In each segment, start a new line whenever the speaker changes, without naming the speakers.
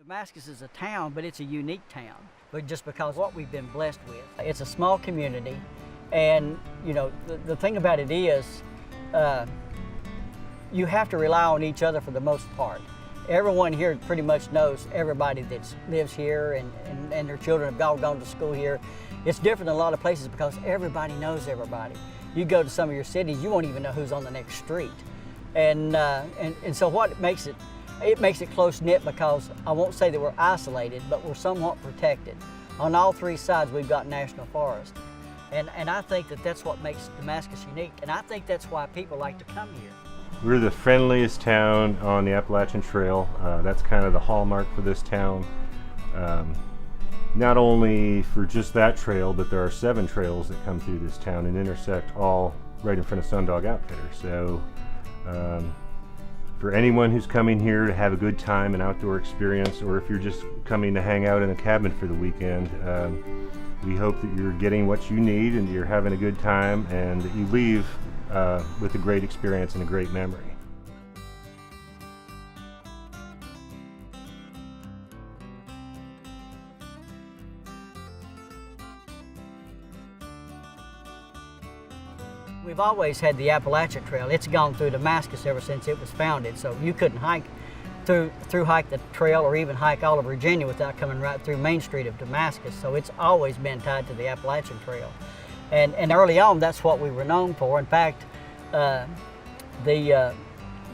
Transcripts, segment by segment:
Damascus is a town, but it's a unique town, but just because of what we've been blessed with. It's a small community, and you know, the thing about it is, you have to rely on each other for the most part. Everyone here pretty much knows everybody that lives here, and their children have all gone to school here. It's different than a lot of places because everybody knows everybody. You go to some of your cities, you won't even know who's on the next street. And so what makes it close-knit, because I won't say that we're isolated, but we're somewhat protected. On all three sides, we've got national forest. And I think that that's what makes Damascus unique, and I think that's why people like to come here.
We're the friendliest town on the Appalachian Trail. That's kind of the hallmark for this town. Not only for just that trail, but there are 7 trails that come through this town and intersect all right in front of Sundog Outfitter. So for anyone who's coming here to have a good time, an outdoor experience, or if you're just coming to hang out in a cabin for the weekend, we hope that you're getting what you need and you're having a good time, and that you leave with a great experience and a great memory.
We've always had the Appalachian Trail. It's gone through Damascus ever since it was founded, so you couldn't hike hike the trail or even hike all of Virginia without coming right through Main Street of Damascus. So it's always been tied to the Appalachian Trail. And early on, that's what we were known for. In fact,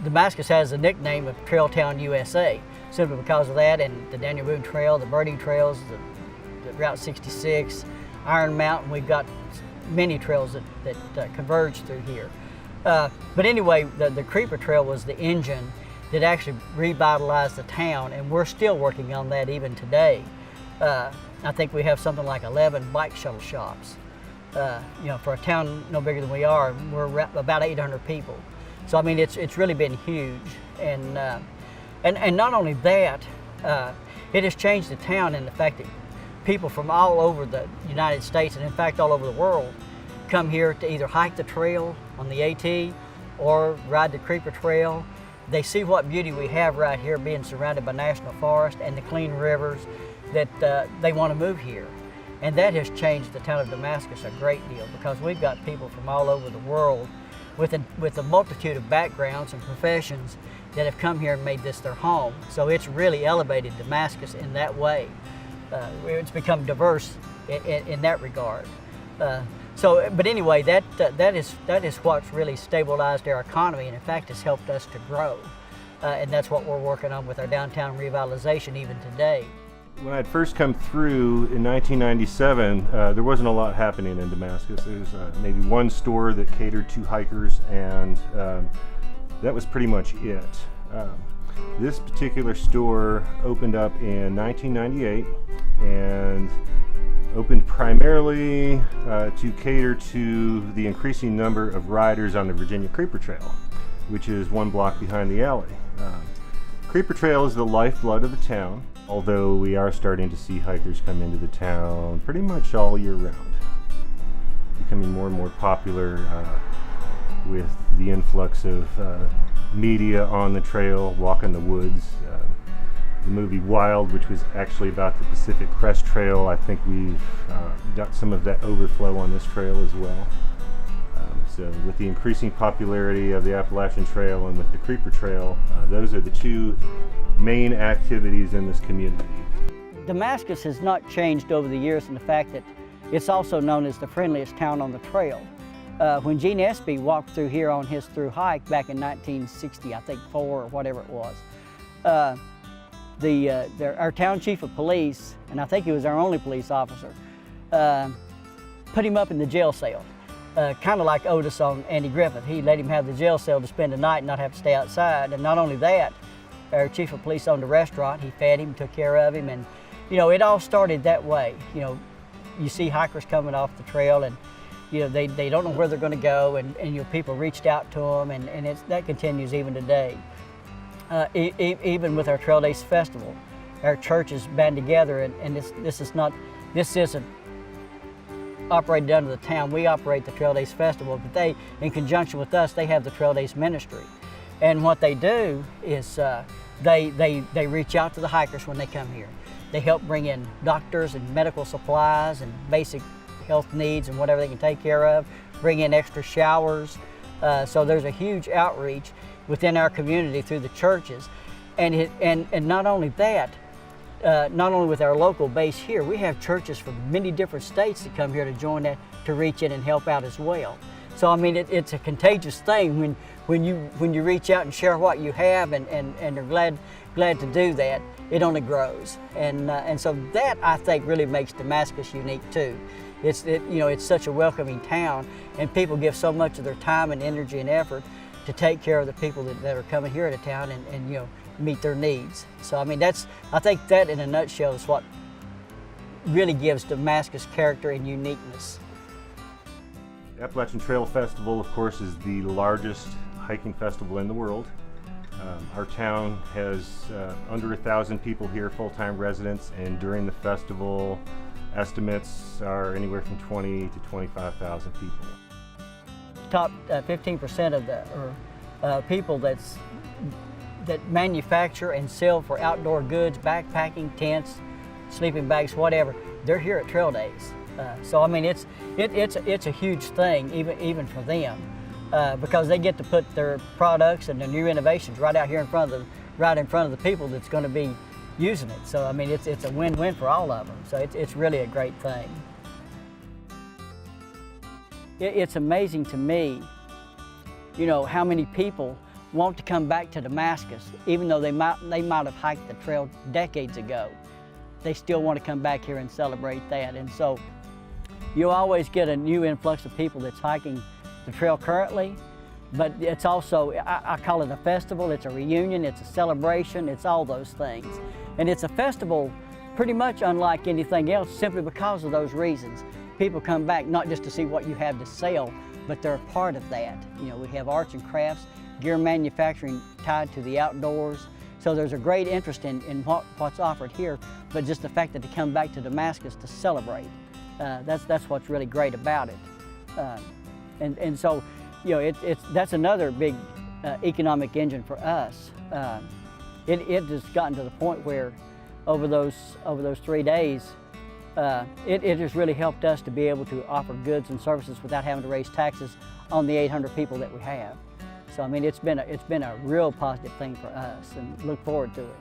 Damascus has the nickname of Trail Town USA, simply because of that, and the Daniel Boone Trail, the birding trails, the Route 66, Iron Mountain. We've got many trails that converge through here. But anyway, the Creeper Trail was the engine that actually revitalized the town, and we're still working on that even today. I think we have something like 11 bike shuttle shops. You know, for a town no bigger than we are, we're about 800 people. So I mean, it's really been huge, and not only that, it has changed the town in the fact that people from all over the United States, and in fact all over the world, come here to either hike the trail on the AT or ride the Creeper Trail. They see what beauty we have right here, being surrounded by national forest and the clean rivers, that they want to move here. And that has changed the town of Damascus a great deal, because we've got people from all over the world with a multitude of backgrounds and professions that have come here and made this their home. So it's really elevated Damascus in that way. It's become diverse in that regard. But anyway, that is what's really stabilized our economy, and in fact has helped us to grow. And that's what we're working on with our downtown revitalization even today.
When I'd first come through in 1997, there wasn't a lot happening in Damascus. There was maybe one store that catered to hikers, and that was pretty much it. This particular store opened up in 1998 and opened primarily to cater to the increasing number of riders on the Virginia Creeper Trail, which is 1 block behind the alley. Creeper Trail is the lifeblood of the town, although we are starting to see hikers come into the town pretty much all year round, becoming more and more popular with the influx of media on the trail, Walk in the Woods. The movie Wild, which was actually about the Pacific Crest Trail, I think we've got some of that overflow on this trail as well. So with the increasing popularity of the Appalachian Trail and with the Creeper Trail, those are the 2 main activities in this community.
Damascus has not changed over the years in the fact that it's also known as the friendliest town on the trail. When Gene Espy walked through here on his through hike back in 1960, I think 4 or whatever it was, our town chief of police, and I think he was our only police officer, put him up in the jail cell. Kind of like Otis on Andy Griffith. He let him have the jail cell to spend the night and not have to stay outside. And not only that, our chief of police owned a restaurant. He fed him, took care of him, and you know, it all started that way. You know, you see hikers coming off the trail, and you know, they don't know where they're going to go, and you know, people reached out to them, and that continues even today. Even with our Trail Days Festival, our churches band together, and this isn't operated under the town. We operate the Trail Days Festival, but they, in conjunction with us, they have the Trail Days Ministry. And what they do is they reach out to the hikers when they come here. They help bring in doctors and medical supplies and basic health needs and whatever they can take care of, bring in extra showers. So there's a huge outreach within our community through the churches. And not only that, not only with our local base here, we have churches from many different states that come here to join that, to reach in and help out as well. So I mean, it's a contagious thing when you reach out and share what you have and are glad to do that. It only grows, and so that I think really makes Damascus unique too. It's such a welcoming town, and people give so much of their time and energy and effort to take care of the people that are coming here to town and meet their needs. So I mean, I think that in a nutshell is what really gives Damascus character and uniqueness.
Appalachian Trail Festival, of course, is the largest hiking festival in the world. Our town has under 1,000 people here, full-time residents, and during the festival, estimates are anywhere from 20 to 25,000 people.
Top 15% of the people that manufacture and sell for outdoor goods, backpacking, tents, sleeping bags, whatever, they're here at Trail Days. So I mean, it's a huge thing even for them because they get to put their products and their new innovations right out here in front of the people that's going to be using it. So I mean, it's a win-win for all of them. So it's really a great thing. It's amazing to me, how many people want to come back to Damascus, even though they might have hiked the trail decades ago. They still want to come back here and celebrate that. And so you'll always get a new influx of people that's hiking the trail currently, but it's also, I call it a festival, it's a reunion, it's a celebration, it's all those things. And it's a festival pretty much unlike anything else simply because of those reasons. People come back not just to see what you have to sell, but they're a part of that. We have arts and crafts, gear manufacturing tied to the outdoors. So there's a great interest in what's offered here, but just the fact that they come back to Damascus to celebrate. That's what's really great about it. And so, that's another big economic engine for us. It has gotten to the point where over those 3 days, it has really helped us to be able to offer goods and services without having to raise taxes on the 800 people that we have. So I mean, it's been a real positive thing for us, and look forward to it.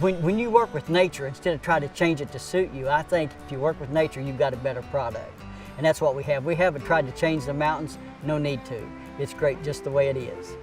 When you work with nature, instead of trying to change it to suit you, I think if you work with nature, you've got a better product. And that's what we have. We haven't tried to change the mountains, no need to. It's great just the way it is.